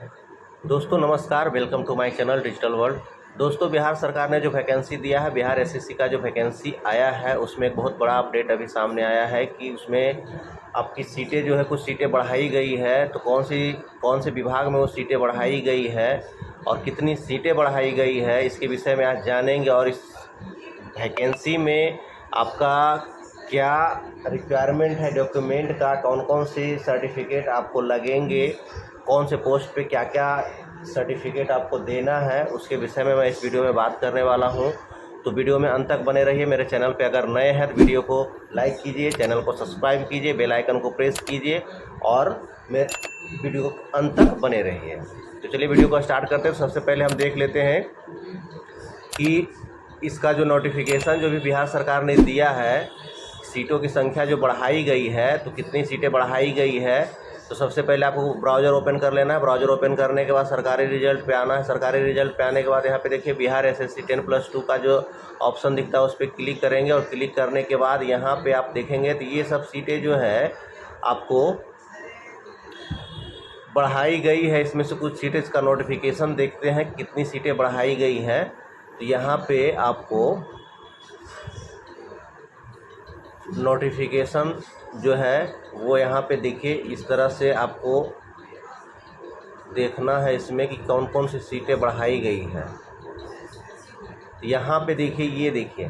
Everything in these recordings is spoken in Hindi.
दोस्तों नमस्कार, welcome to my channel digital world. दोस्तों बिहार सरकार ने जो वैकेंसी दिया है, बिहार एसएससी का जो वैकेंसी आया है उसमें एक बहुत बड़ा अपडेट अभी सामने आया है कि उसमें आपकी सीटें जो है कुछ सीटें बढ़ाई गई है। तो कौन से विभाग में वो सीटें बढ़ाई गई है और कितनी सीटें बढ़ाई गई है, इसके विषय में आज जानेंगे। और इस वैकेंसी में आपका क्या रिक्वायरमेंट है, डॉक्यूमेंट का, कौन कौन से सर्टिफिकेट आपको लगेंगे, कौन से पोस्ट पे क्या क्या सर्टिफिकेट आपको देना है, उसके विषय में मैं इस वीडियो में बात करने वाला हूं। तो वीडियो में अंत तक बने रहिए। मेरे चैनल पे अगर नए हैं तो वीडियो को लाइक कीजिए, चैनल को सब्सक्राइब कीजिए, बेल आइकन को प्रेस कीजिए और मेरे वीडियो को अंत तक बने रहिए। तो चलिए वीडियो को स्टार्ट करते हैं। तो सबसे पहले हम देख लेते हैं कि इसका जो नोटिफिकेशन जो भी बिहार सरकार ने दिया है, सीटों की संख्या जो बढ़ाई गई है, तो कितनी सीटें बढ़ाई गई है। तो सबसे पहले आपको ब्राउज़र ओपन कर लेना है। ब्राउज़र ओपन करने के बाद सरकारी रिजल्ट पे आना है। सरकारी रिजल्ट पे आने के बाद यहाँ पे देखिए बिहार एसएससी 10+2 का जो ऑप्शन दिखता है उस पर क्लिक करेंगे और क्लिक करने के बाद यहाँ पे आप देखेंगे तो ये सब सीटें जो है आपको बढ़ाई गई है। इसमें से कुछ सीटें, इसका नोटिफिकेशन देखते हैं कितनी सीटें बढ़ाई गई हैं। तो यहाँ पे आपको नोटिफिकेशन जो है वो यहाँ पे देखिए, इस तरह से आपको देखना है इसमें कि कौन कौन सी सीटें बढ़ाई गई हैं। यहाँ पे देखिए, ये देखिए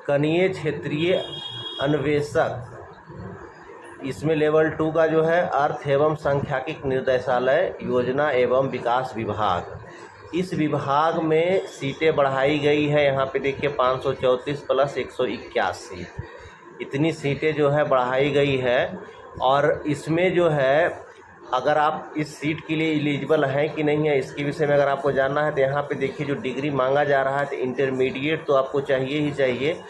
कनीय क्षेत्रीय अन्वेषक, इसमें लेवल 2 का जो है अर्थ एवं सांख्यिकी निर्देशालय योजना एवं विकास विभाग, इस विभाग में सीटें बढ़ाई गई है। यहाँ पे देखिए 534 + 181, इतनी सीटें जो है बढ़ाई गई है। और इसमें जो है अगर आप इस सीट के लिए एलिजिबल हैं कि नहीं है, इसके विषय में अगर आपको जानना है तो यहाँ पे देखिए जो डिग्री मांगा जा रहा है, तो इंटरमीडिएट तो आपको चाहिए ही चाहिए।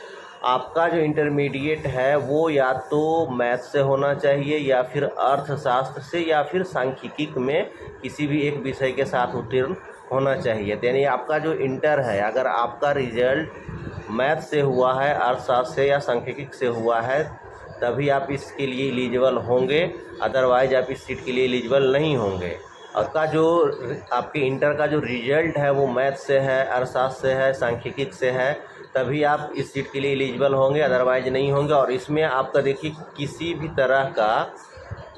आपका जो इंटरमीडिएट है वो या तो मैथ से होना चाहिए या फिर अर्थशास्त्र से या फिर सांख्यिकी में किसी भी एक विषय के साथ उत्तीर्ण होना चाहिए। यानी आपका जो इंटर है, अगर आपका रिजल्ट मैथ से हुआ है, अर्थशास्त्र से या सांख्यिकी से हुआ है, तभी आप इसके लिए एलिजिबल होंगे, अदरवाइज आप इस सीट के लिए एलिजिबल नहीं होंगे। आपका जो आपके इंटर का जो रिजल्ट है वो मैथ से है, अर्थशास्त्र से है, सांख्यिकी से है, तभी आप इस सीट के लिए एलिजिबल होंगे, अदरवाइज नहीं होंगे। और इसमें आपका देखिए किसी भी तरह का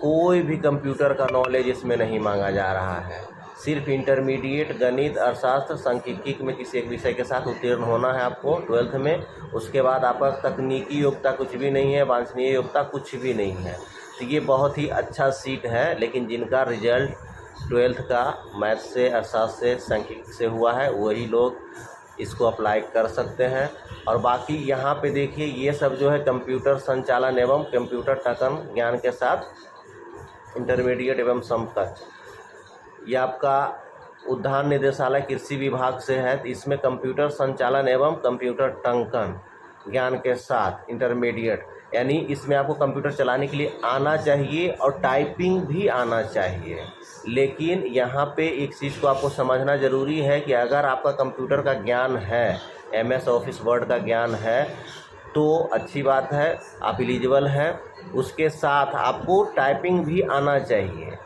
कोई भी कंप्यूटर का नॉलेज इसमें नहीं मांगा जा रहा है। सिर्फ इंटरमीडिएट गणित, अर्थशास्त्र, सांख्यिकी में किसी एक विषय के साथ उत्तीर्ण होना है आपको 12th में। उसके बाद आपका तकनीकी योग्यता कुछ भी नहीं है, वांछनीय योग्यता कुछ भी नहीं है। तो ये बहुत ही अच्छा सीट है। लेकिन जिनका रिजल्ट 12th का मैथ से, अर्थशास्त्र से, सांख्यिकी से हुआ है, वही लोग इसको अप्लाई कर सकते हैं। और बाकी यहाँ पे देखिए ये सब जो है कंप्यूटर संचालन एवं कंप्यूटर टकन ज्ञान के साथ इंटरमीडिएट एवं समकक्ष, ये आपका उद्यान निदेशालय कृषि विभाग से है। तो इसमें कंप्यूटर संचालन एवं कंप्यूटर टंकन ज्ञान के साथ इंटरमीडिएट, यानी इसमें आपको कंप्यूटर चलाने के लिए आना चाहिए और टाइपिंग भी आना चाहिए। लेकिन यहाँ पे एक चीज़ को आपको समझना ज़रूरी है कि अगर आपका कंप्यूटर का ज्ञान है, MS ऑफिस वर्ड का ज्ञान है, तो अच्छी बात है, आप एलिजिबल हैं। उसके साथ आपको टाइपिंग भी आना चाहिए,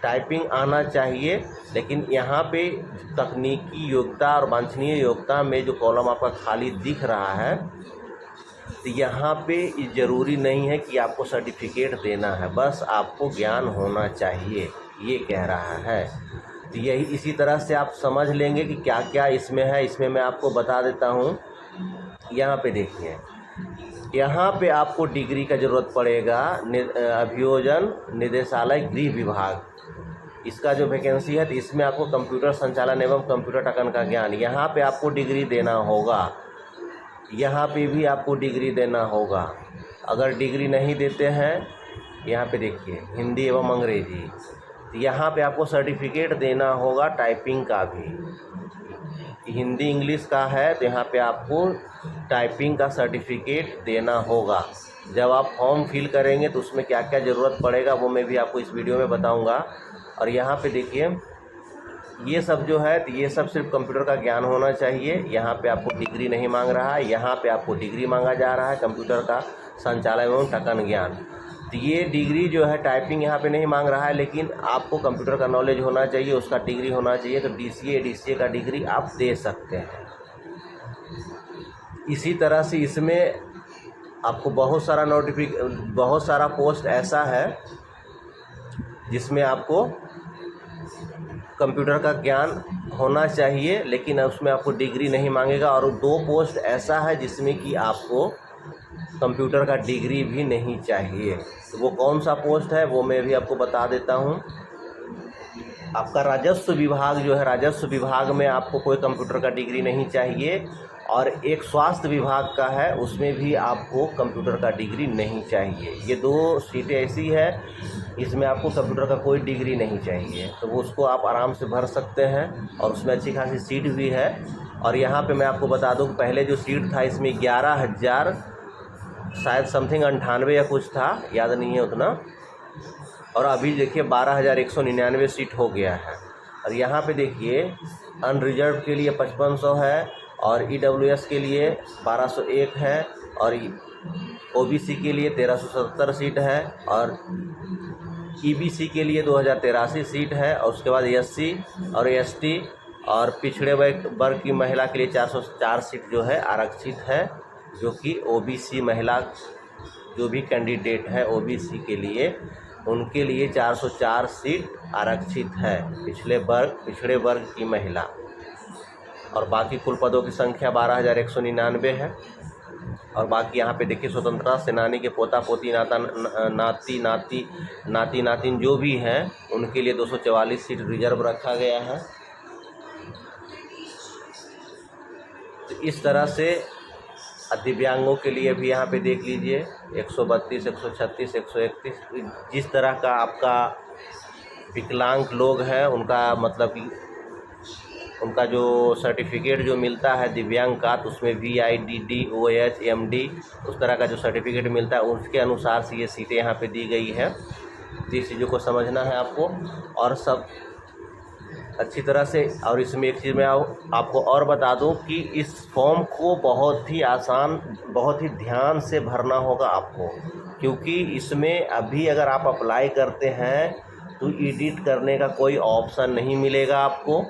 टाइपिंग आना चाहिए। लेकिन यहाँ पे तकनीकी योग्यता और वांछनीय योग्यता में जो कॉलम आपका खाली दिख रहा है, तो यहाँ पे ज़रूरी नहीं है कि आपको सर्टिफिकेट देना है, बस आपको ज्ञान होना चाहिए, ये कह रहा है। तो यही इसी तरह से आप समझ लेंगे कि क्या क्या इसमें है। इसमें मैं आपको बता देता हूँ। यहाँ पे देखिए, यहाँ पे आपको डिग्री का ज़रूरत पड़ेगा। अभियोजन निदेशालय गृह विभाग, इसका जो वैकेंसी है, तो इसमें आपको कंप्यूटर संचालन एवं कंप्यूटर टकन का ज्ञान, यहाँ पे आपको डिग्री देना होगा। यहाँ पे भी आपको डिग्री देना होगा। अगर डिग्री नहीं देते हैं, यहाँ पे देखिए हिंदी एवं अंग्रेजी, तो यहाँ पे आपको सर्टिफिकेट देना होगा टाइपिंग का भी। हिंदी इंग्लिश का है तो यहाँ पे आपको टाइपिंग का सर्टिफिकेट देना होगा। जब आप फॉर्म फिल करेंगे तो उसमें क्या क्या ज़रूरत पड़ेगा वो मैं भी आपको इस वीडियो में बताऊंगा। और यहाँ पे देखिए ये सब जो है, तो ये सब सिर्फ कंप्यूटर का ज्ञान होना चाहिए। यहाँ पे आपको डिग्री नहीं मांग रहा है, यहाँ पे आपको डिग्री मांगा जा रहा है कंप्यूटर का संचालन एवं टकन ज्ञान। तो ये डिग्री जो है टाइपिंग यहाँ पे नहीं मांग रहा है, लेकिन आपको कंप्यूटर का नॉलेज होना चाहिए, उसका डिग्री होना चाहिए। तो DCA ADCA का डिग्री आप दे सकते हैं। इसी तरह से इसमें आपको बहुत सारा पोस्ट ऐसा है जिसमें आपको कंप्यूटर का ज्ञान होना चाहिए, लेकिन उसमें आपको डिग्री नहीं मांगेगा। और 2 पोस्ट ऐसा है जिसमें कि आपको कंप्यूटर का डिग्री भी नहीं चाहिए। तो वो कौन सा पोस्ट है वो मैं भी आपको बता देता हूँ। आपका राजस्व विभाग जो है, राजस्व विभाग में आपको कोई कंप्यूटर का डिग्री नहीं चाहिए। और एक स्वास्थ्य विभाग का है, उसमें भी आपको कंप्यूटर का डिग्री नहीं चाहिए। ये 2 सीटें ऐसी है इसमें आपको कंप्यूटर का कोई डिग्री नहीं चाहिए। तो वो उसको आप आराम से भर सकते हैं और उसमें अच्छी खासी सीट भी है। और यहाँ पे मैं आपको बता दूँ, पहले जो सीट था इसमें 11,000 शायद समथिंग 98 या कुछ था, याद नहीं है उतना। और अभी देखिए 12,199 सीट हो गया है। और यहाँ पे देखिए अनरिजर्व के लिए 5500 है, और EWS के लिए 1201 है, और OBC के लिए 1370 सीट है, और EBC के लिए 2083 सीट है। और उसके बाद SC और ST और पिछड़े वर्ग की महिला के लिए 404 सीट जो है आरक्षित है, जो कि OBC महिला जो भी कैंडिडेट है OBC के लिए, उनके लिए 404 सीट आरक्षित है, पिछड़े वर्ग की महिला। और बाकी कुल पदों की संख्या 12,199 है। और बाकी यहाँ पे देखिए स्वतंत्रता सेनानी के पोता पोती नाती नातिन जो भी हैं उनके लिए 244 सीट रिजर्व रखा गया है। तो इस तरह से दिव्यांगों के लिए भी यहाँ पे देख लीजिए 132, 136, 131, जिस तरह का आपका विकलांग लोग हैं उनका मतलब कि उनका जो सर्टिफिकेट जो मिलता है दिव्यांग का, तो उसमें VIDD OH MD उस तरह का जो सर्टिफिकेट मिलता है उसके अनुसार से ये सीटें यहाँ पे दी गई है। इस चीज़ों को समझना है आपको और सब अच्छी तरह से। और इसमें एक चीज़ मैं आपको और बता दूं कि इस फॉर्म को बहुत ही आसान, बहुत ही ध्यान से भरना होगा आपको, क्योंकि इसमें अभी अगर आप अप्लाई करते हैं तो एडिट करने का कोई ऑप्शन नहीं मिलेगा आपको,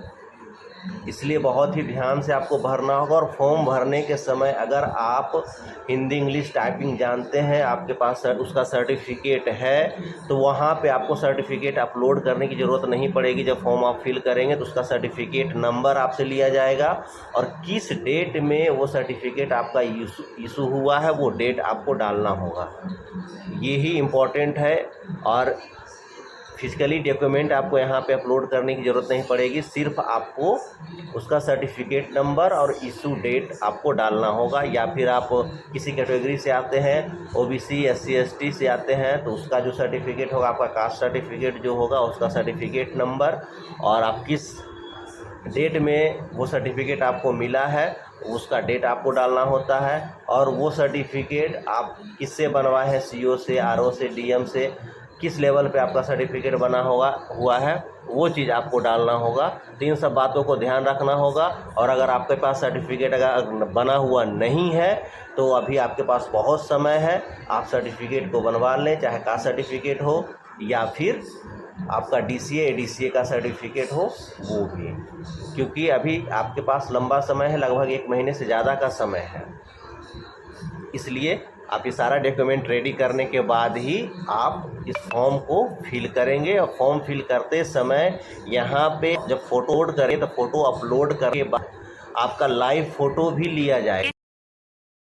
इसलिए बहुत ही ध्यान से आपको भरना होगा। और फॉर्म भरने के समय अगर आप हिंदी इंग्लिश टाइपिंग जानते हैं, आपके पास उसका सर्टिफिकेट है, तो वहाँ पे आपको सर्टिफिकेट अपलोड करने की ज़रूरत नहीं पड़ेगी। जब फॉर्म आप फिल करेंगे तो उसका सर्टिफिकेट नंबर आपसे लिया जाएगा और किस डेट में वो सर्टिफिकेट आपका इशू हुआ है वो डेट आपको डालना होगा। ये ही इम्पोर्टेंट है। और फिजिकली डॉक्यूमेंट आपको यहाँ पे अपलोड करने की ज़रूरत नहीं पड़ेगी, सिर्फ आपको उसका सर्टिफिकेट नंबर और इशू डेट आपको डालना होगा। या फिर आप किसी कैटेगरी से आते हैं, OBC SC ST से आते हैं, तो उसका जो सर्टिफिकेट होगा, आपका कास्ट सर्टिफिकेट जो होगा उसका सर्टिफिकेट नंबर और आप किस डेट में वो सर्टिफिकेट आपको मिला है उसका डेट आपको डालना होता है। और वो सर्टिफिकेट आप किससे बनवाए हैं, CO से, RO से, DM से, किस लेवल पे आपका सर्टिफिकेट बना हुआ है वो चीज़ आपको डालना होगा। तो इन सब बातों को ध्यान रखना होगा। और अगर आपके पास सर्टिफिकेट अगर बना हुआ नहीं है तो अभी आपके पास बहुत समय है, आप सर्टिफिकेट को बनवा लें, चाहे कास्ट सर्टिफिकेट हो या फिर आपका DCA ADCA का सर्टिफिकेट हो वो भी, क्योंकि अभी आपके पास लंबा समय है, लगभग 1 महीने से ज़्यादा का समय है। इसलिए आप ये सारा डॉक्यूमेंट रेडी करने के बाद ही आप इस फॉर्म को फिल करेंगे। और फॉर्म फिल करते समय यहाँ पे जब फ़ोटो अपलोड करें तो फ़ोटो अपलोड करने के बाद आपका लाइव फ़ोटो भी लिया जाएगा।